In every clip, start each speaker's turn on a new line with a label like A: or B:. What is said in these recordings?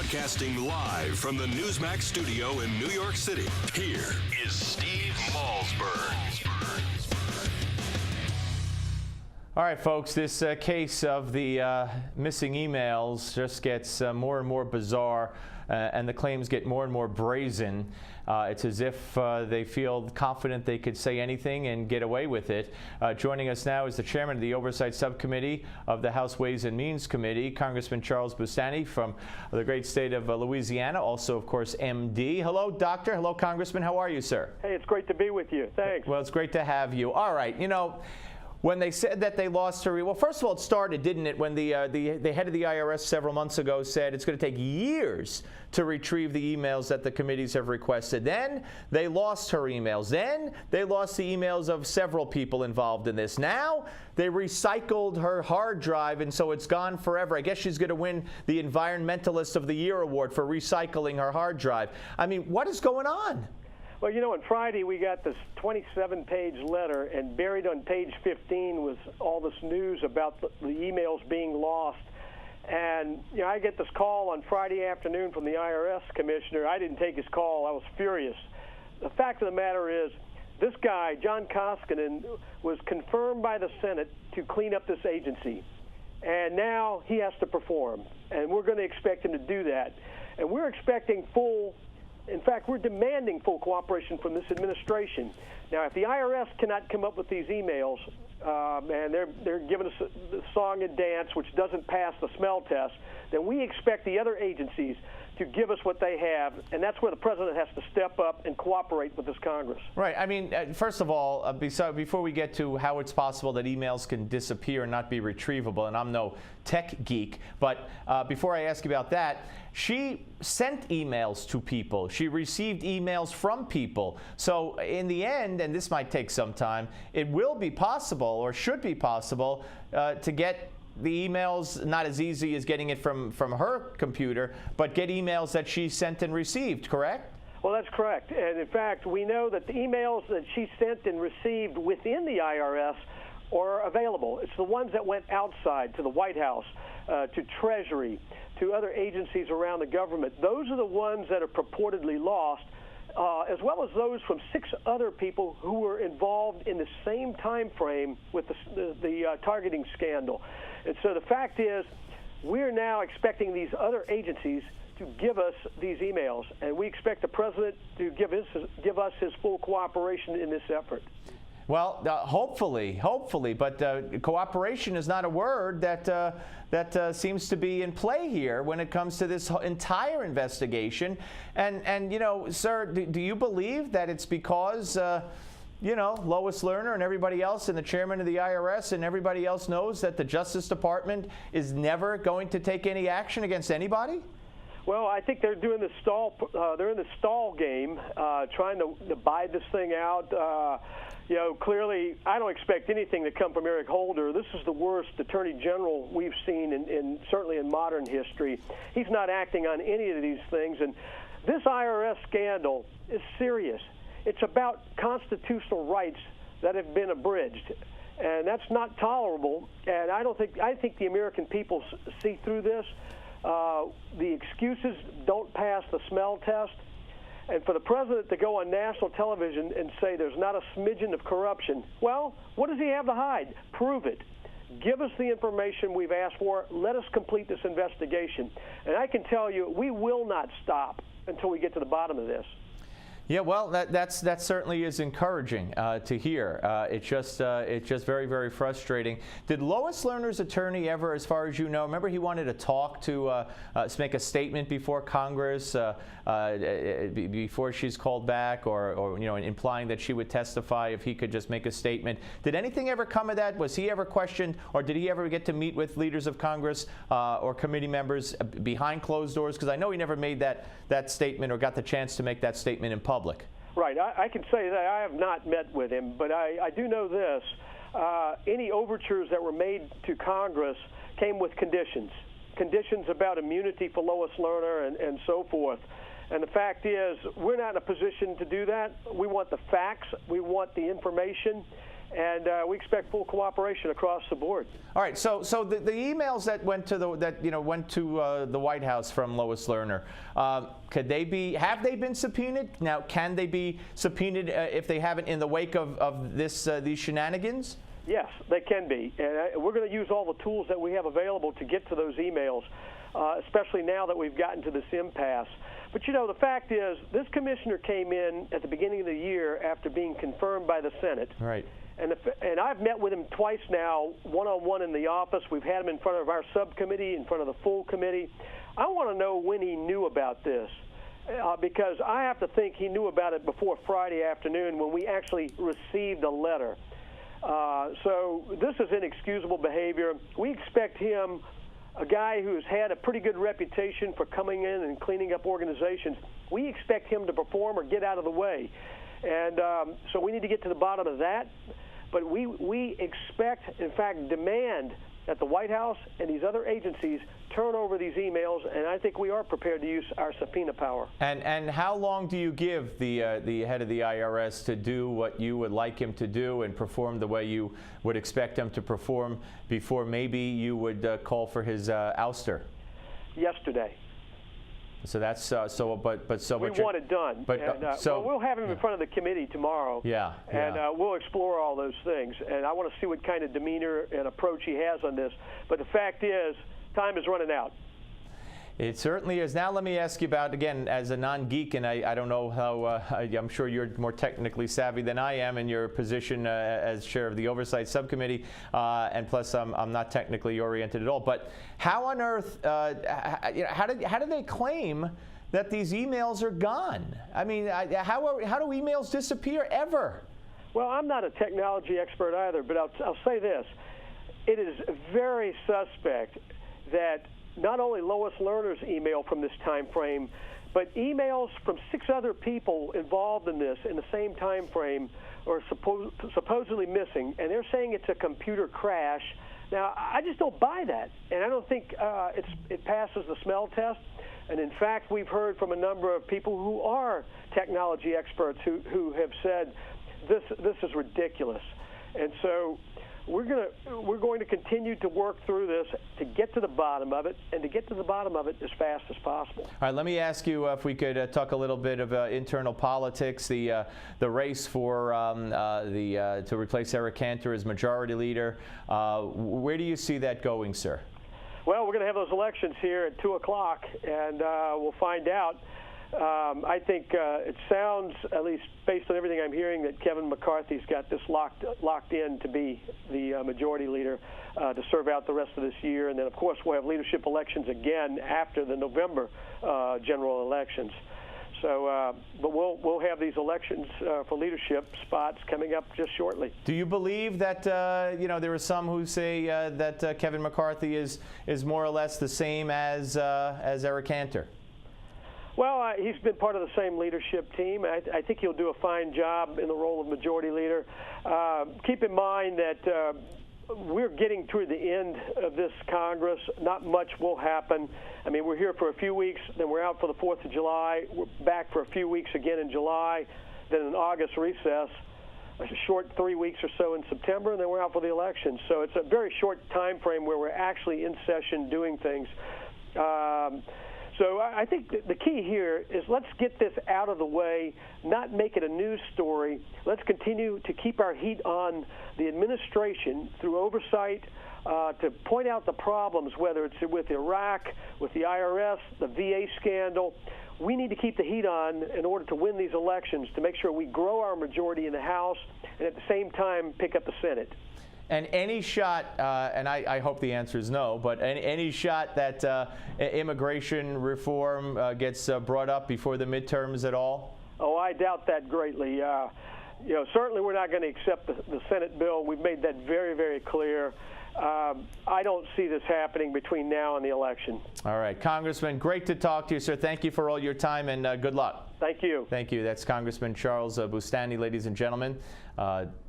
A: Broadcasting live from the Newsmax studio in New York City, here is Steve Malzberg.
B: All right, folks, this case of the missing emails just gets more and more bizarre, and the claims get more and more brazen. It's as if they feel confident they could say anything and get away with it. Joining us now is the chairman of the Oversight Subcommittee of the House Ways and Means Committee, Congressman Charles Boustany from the great state of Louisiana, also, of course, MD. Hello, Doctor. Hello, Congressman. How are you, sir?
C: Hey, it's great to be with you. Thanks.
B: Well, it's great to have you. All right, you know, when they said that they lost her, well, first of all, it started, didn't it, when the head of the IRS several months ago said it's going to take years to retrieve the emails that the committees have requested. Then they lost her emails. Then they lost the emails of several people involved in this. Now they recycled her hard drive, and so it's gone forever. I guess she's going to win the Environmentalist of the Year award for recycling her hard drive. I mean, what is going on?
C: Well, you know, on Friday we got this 27-page letter, and buried on page 15 was all this news about the emails being lost. And, you know, I get this call on Friday afternoon from the IRS commissioner. I didn't take his call. I was furious. The fact of the matter is, this guy, John Koskinen, was confirmed by the Senate to clean up this agency. And now he has to perform. And we're going to expect him to do that. And we're expecting in fact, we're demanding full cooperation from this administration. Now, if the IRS cannot come up with these emails, and they're giving us the song and dance, which doesn't pass the smell test, then we expect the other agencies to give us what they have, and that's where the president has to step up and cooperate with this Congress.
B: Right. I mean, first of all, before we get to how it's possible that emails can disappear and not be retrievable, and I'm no tech geek, but before I ask you about that, she sent emails to people. She received emails from people. So in the end, and this might take some time, it will be possible, or should be possible, to get the emails, not as easy as getting it from her computer, but get emails that she sent and received, correct?
C: Well, that's correct. And in fact, we know that the emails that she sent and received within the IRS are available. It's the ones that went outside to the White House, to Treasury, to other agencies around the government. Those are the ones that are purportedly lost, as well as those from 6 other people who were involved in the same time frame with the targeting scandal. And so the fact is, we're now expecting these other agencies to give us these emails, and we expect the president to give us his full cooperation in this effort.
B: Well, hopefully, but cooperation is not a word that seems to be in play here when it comes to this entire investigation. And you know, sir, do you believe that it's because you know, Lois Lerner and everybody else, and the chairman of the IRS and everybody else knows that the Justice Department is never going to take any action against anybody?
C: Well, I think they're doing the stall. They're in the stall game, trying to bide this thing out. You know, clearly, I don't expect anything to come from Eric Holder. This is the worst Attorney General we've seen, certainly in modern history. He's not acting on any of these things, and this IRS scandal is serious. It's about constitutional rights that have been abridged, and that's not tolerable. And I think the American people see through this. The excuses don't pass the smell test. And for the president to go on national television and say there's not a smidgen of corruption, well, what does he have to hide? Prove it. Give us the information we've asked for. Let us complete this investigation. And I can tell you, we will not stop until we get to the bottom of this.
B: Yeah, well, that certainly is encouraging to hear. It's just very, very frustrating. Did Lois Lerner's attorney ever, as far as you know, remember he wanted to talk to make a statement before Congress before she's called back, or you know, implying that she would testify if he could just make a statement? Did anything ever come of that? Was he ever questioned, or did he ever get to meet with leaders of Congress or committee members behind closed doors? Because I know he never made that statement or got the chance to make that statement in public.
C: Right. I can say that I have not met with him, but I do know this. Any overtures that were made to Congress came with conditions about immunity for Lois Lerner and so forth. And the fact is, we're not in a position to do that. We want the facts. We want the information. and we expect full cooperation across the board.
B: All right. So the emails that went to the White House from Lois Lerner, have they been subpoenaed? Now, can they be subpoenaed if they haven't in the wake of these shenanigans?
C: Yes, they can be, and we're going to use all the tools that we have available to get to those emails, especially now that we've gotten to this impasse. But, you know, the fact is, this commissioner came in at the beginning of the year after being confirmed by the Senate.
B: Right.
C: And I've met with him twice now, one-on-one in the office. We've had him in front of our subcommittee, in front of the full committee. I want to know when he knew about this, because I have to think he knew about it before Friday afternoon when we actually received a letter. So this is inexcusable behavior. We expect him, a guy who's had a pretty good reputation for coming in and cleaning up organizations, we expect him to perform or get out of the way. And so we need to get to the bottom of that. But we expect, in fact, demand that the White House and these other agencies turn over these emails, and I think we are prepared to use our subpoena power.
B: And how long do you give the head of the IRS to do what you would like him to do and perform the way you would expect him to perform before maybe you would call for his ouster?
C: Yesterday.
B: So that's we
C: want it done.
B: But
C: well, we'll have him in front of the committee tomorrow.
B: Yeah.
C: And we'll explore all those things. And I want to see what kind of demeanor and approach he has on this. But the fact is, time is running out.
B: It certainly is. Now let me ask you about, again, as a non-geek, and I don't know how, I'm sure you're more technically savvy than I am in your position as chair of the Oversight Subcommittee, and plus I'm not technically oriented at all. But how on earth, how do they claim that these emails are gone? I mean, how do emails disappear ever?
C: Well, I'm not a technology expert either, but I'll say this. It is very suspect that not only Lois Lerner's email from this time frame, but emails from 6 other people involved in this in the same time frame are supposedly missing, and they're saying it's a computer crash. Now, I just don't buy that, and I don't think it passes the smell test. And in fact, we've heard from a number of people who are technology experts who have said this is ridiculous. And so we're going to continue to work through this to get to the bottom of it, and to get to the bottom of it as fast as possible.
B: All right, let me ask you if we could talk a little bit of internal politics, the race for to replace Eric Cantor as majority leader. Where do you see that going, sir?
C: Well, we're going to have those elections here at 2 o'clock, and we'll find out. I think it sounds, at least based on everything I'm hearing, that Kevin McCarthy's got this locked in to be the majority leader to serve out the rest of this year. And then, of course, we'll have leadership elections again after the November general elections. So, but we'll have these elections for leadership spots coming up just shortly.
B: Do you believe that there are some who say that Kevin McCarthy is more or less the same as Eric Cantor?
C: Well, he's been part of the same leadership team. I think he'll do a fine job in the role of majority leader. Keep in mind that we're getting toward the end of this Congress. Not much will happen. I mean, we're here for a few weeks, then we're out for the 4th of July. We're back for a few weeks again in July, then an August recess, a short 3 weeks or so in September, and then we're out for the election. So it's a very short time frame where we're actually in session doing things. So I think the key here is let's get this out of the way, not make it a news story. Let's continue to keep our heat on the administration through oversight to point out the problems, whether it's with Iraq, with the IRS, the VA scandal. We need to keep the heat on in order to win these elections, to make sure we grow our majority in the House and at the same time pick up the Senate.
B: And any shot, and I hope the answer is no, but any shot that immigration reform gets brought up before the midterms at all?
C: Oh, I doubt that greatly. Certainly we're not going to accept the Senate bill. We've made that very, very clear. I don't see this happening between now and the election. All
B: right, Congressman, great to talk to you, sir. Thank you for all your time, and good luck.
C: Thank you.
B: Thank you. That's Congressman Charles Boustany, ladies and gentlemen,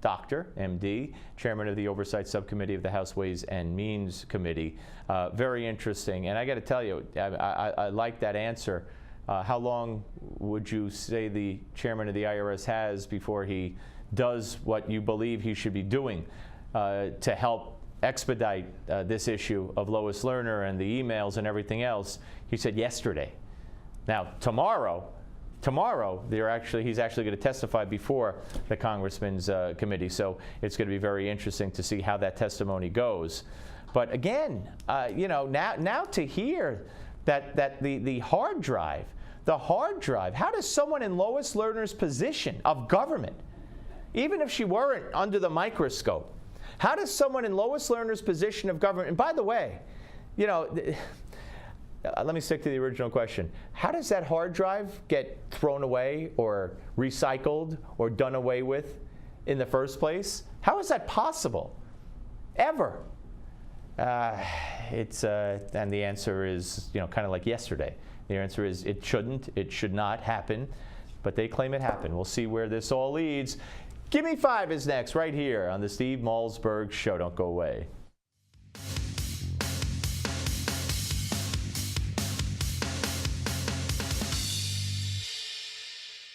B: Doctor, MD, Chairman of the Oversight Subcommittee of the House Ways and Means Committee. Very interesting. And I got to tell you, I like that answer. How long would you say the chairman of the IRS has before he does what you believe he should be doing to help expedite this issue of Lois Lerner and the emails and everything else. He said yesterday. Now, tomorrow, he's actually going to testify before the congressman's committee. So it's going to be very interesting to see how that testimony goes. But again, now to hear that the hard drive, how does someone in Lois Lerner's position of government, even if she weren't under the microscope, how does someone in Lois Lerner's position of government, and by the way, let me stick to the original question. How does that hard drive get thrown away or recycled or done away with in the first place? How is that possible? Ever? And the answer is, kind of like yesterday. The answer is it should not happen, but they claim it happened. We'll see where this all leads. Give Me 5 is next, right here on the Steve Malzberg Show. Don't go away.